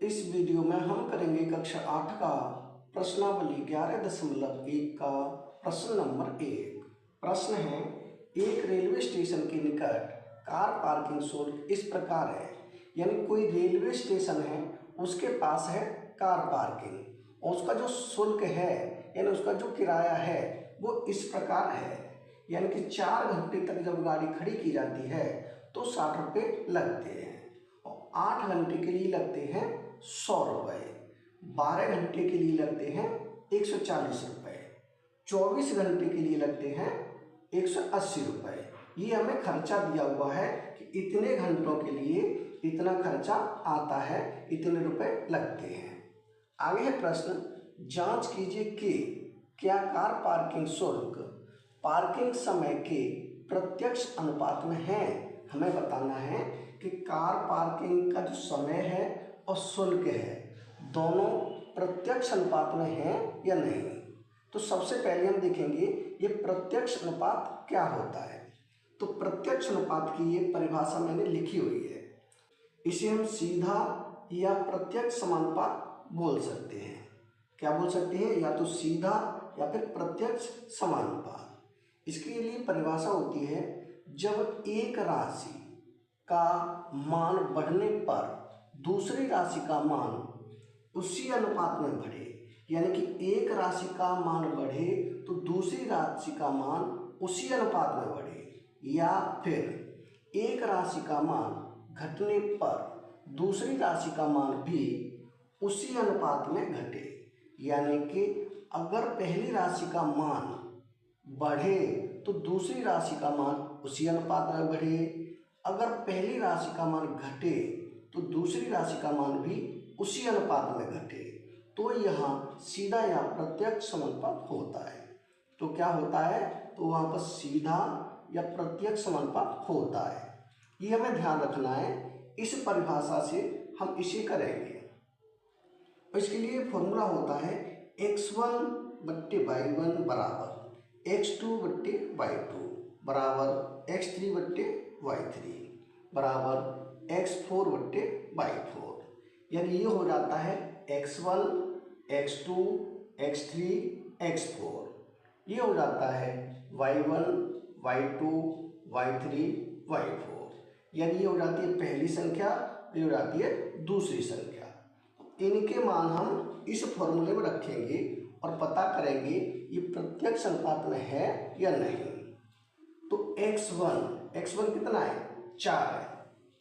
इस वीडियो में हम करेंगे कक्षा 8 का प्रश्नावली 11.1 का प्रश्न नंबर 1। प्रश्न है, एक रेलवे स्टेशन के निकट कार पार्किंग शुल्क इस प्रकार है। यानी कोई रेलवे स्टेशन है, उसके पास है कार पार्किंग और उसका जो शुल्क है यानी उसका जो किराया है वो इस प्रकार है। यानी कि 4 घंटे तक जब गाड़ी खड़ी की जाती है तो 60 रुपये लगते हैं और 8 घंटे के लिए लगते हैं 100 रुपये, 12 घंटे के लिए लगते हैं 140 रुपये, 24 घंटे के लिए लगते हैं 180 रुपये। ये हमें खर्चा दिया हुआ है कि इतने घंटों के लिए इतना खर्चा आता है, इतने रुपए लगते हैं। आगे है प्रश्न, जांच कीजिए कि क्या कार पार्किंग शुल्क पार्किंग समय के प्रत्यक्ष अनुपात में है। हमें बताना है कि कार पार्किंग का जो समय है और शुल्क है दोनों प्रत्यक्ष अनुपात में है या नहीं। तो सबसे पहले हम देखेंगे ये प्रत्यक्ष अनुपात क्या होता है। तो प्रत्यक्ष अनुपात की ये परिभाषा मैंने लिखी हुई है। इसे हम सीधा या प्रत्यक्ष समानुपात बोल सकते हैं। क्या बोल सकते हैं? या तो सीधा या फिर प्रत्यक्ष समानुपात। इसके लिए परिभाषा होती है, जब एक राशि का मान बढ़ने पर दूसरी राशि का मान उसी अनुपात में बढ़े। यानी कि एक राशि का मान बढ़े तो दूसरी राशि का मान उसी अनुपात में बढ़े, या फिर एक राशि का मान घटने पर दूसरी राशि का मान भी उसी अनुपात में घटे। यानी कि अगर पहली राशि का मान बढ़े तो दूसरी राशि का मान उसी अनुपात में बढ़े, अगर पहली राशि का मान घटे तो दूसरी राशि का मान भी उसी अनुपात में घटे। तो यहाँ सीधा या प्रत्यक्ष समानुपात होता है। तो क्या होता है? तो वहाँ पर सीधा या प्रत्यक्ष समानुपात होता है। ये हमें ध्यान रखना है। इस परिभाषा से हम इसे करेंगे। इसके लिए फॉर्मूला होता है x1/y1 बराबर x2/y2 बराबर x3/y3 बराबर x4/y4। यानी ये हो जाता है x1, x2, x3, x4। ये हो जाता है y1, y2, y3, y4। यानी ये हो जाती है पहली संख्या, ये हो जाती है दूसरी संख्या। इनके मान हम इस फॉर्मूले में रखेंगे और पता करेंगे ये प्रत्यक्ष अनुपात में है या नहीं। तो x1 कितना है? 4 है,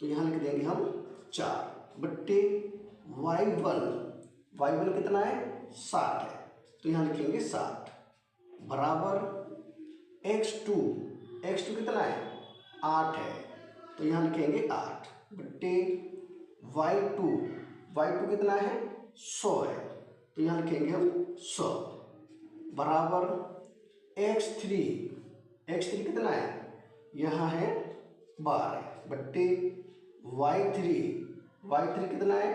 तो यहाँ लिख देंगे हम 4 बट्टे y1 कितना है? 60 है, तो यहाँ लिखेंगे 60 बराबर x2 कितना है? 8 है, तो यहाँ लिखेंगे 8 बट्टे y2 कितना है? 100 है, तो यहाँ लिखेंगे हम 100 बराबर x3 कितना है? यहाँ है 12 बट्टे y3 कितना है?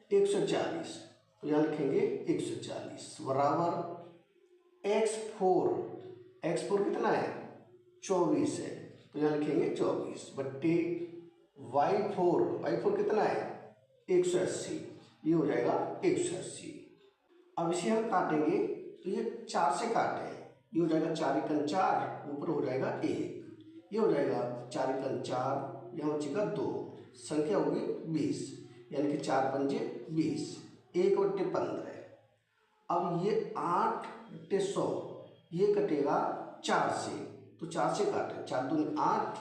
140, तो यहाँ लिखेंगे 140 बराबर x4 कितना है? 24 है, तो यहाँ लिखेंगे 24 बट्टे y4 कितना है? 180, ये हो जाएगा 180। अब इसे हम काटेंगे तो ये 4 से काटे, ये हो जाएगा 4 × 4, ऊपर हो जाएगा 1, ये हो जाएगा 4 × 4, यहाँ बचेगा 2, संख्या होगी 20, यानी कि 4 पंजे 20, 1/15। अब ये 8/100 ये कटेगा 4 से, तो 4 से काटें, 4 दूनी 8,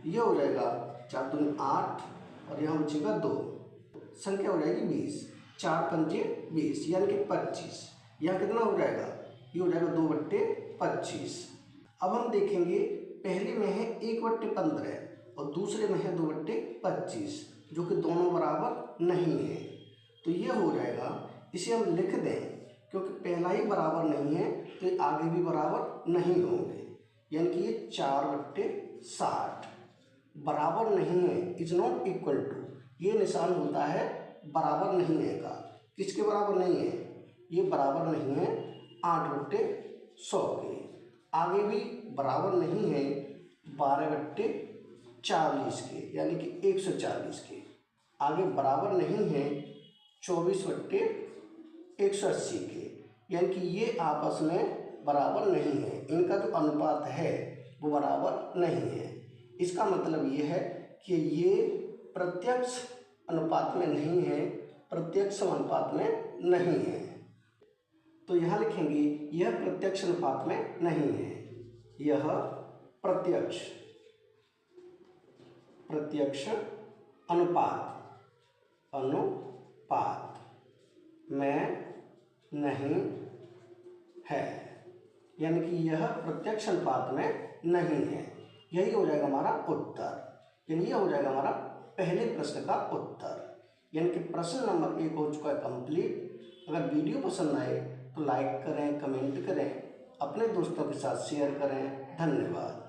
ये हो जाएगा 4 दूनी 8 और यहाँ बचेगा 2, संख्या हो जाएगी 20, 4 पंजे 20 यानी कि 25। यहाँ कितना हो जाएगा? ये हो जाएगा 2/25। अब हम देखेंगे पहले में है 1/15 और दूसरे में है 2/25, जो कि दोनों बराबर नहीं है। तो ये हो जाएगा, इसे हम लिख दें क्योंकि पहला ही बराबर नहीं है तो ये आगे भी बराबर नहीं होंगे। यानी कि ये 4/60 बराबर नहीं है, इज नॉट इक्वल टू। ये निशान होता है बराबर नहीं है का। किसके बराबर नहीं है? ये बराबर नहीं है 8/100 के। आगे भी बराबर नहीं है 12/40 के, यानी कि 140 के। आगे बराबर नहीं है 24/180 के, यानी कि ये आपस में बराबर नहीं है, इनका जो अनुपात है वो बराबर नहीं है। इसका मतलब ये है कि ये प्रत्यक्ष अनुपात में नहीं है, प्रत्यक्ष अनुपात में नहीं है। तो यहाँ लिखेंगे यह प्रत्यक्ष अनुपात में नहीं है, यह प्रत्यक्ष अनुपात में नहीं है, यानी कि यह प्रत्यक्ष अनुपात में नहीं है। यही हो जाएगा हमारा उत्तर, यानी यह हो जाएगा हमारा पहले प्रश्न का उत्तर। यानी कि प्रश्न नंबर 1 हो चुका है कंप्लीट। अगर वीडियो पसंद आए तो लाइक करें, कमेंट करें, अपने दोस्तों के साथ शेयर करें। धन्यवाद।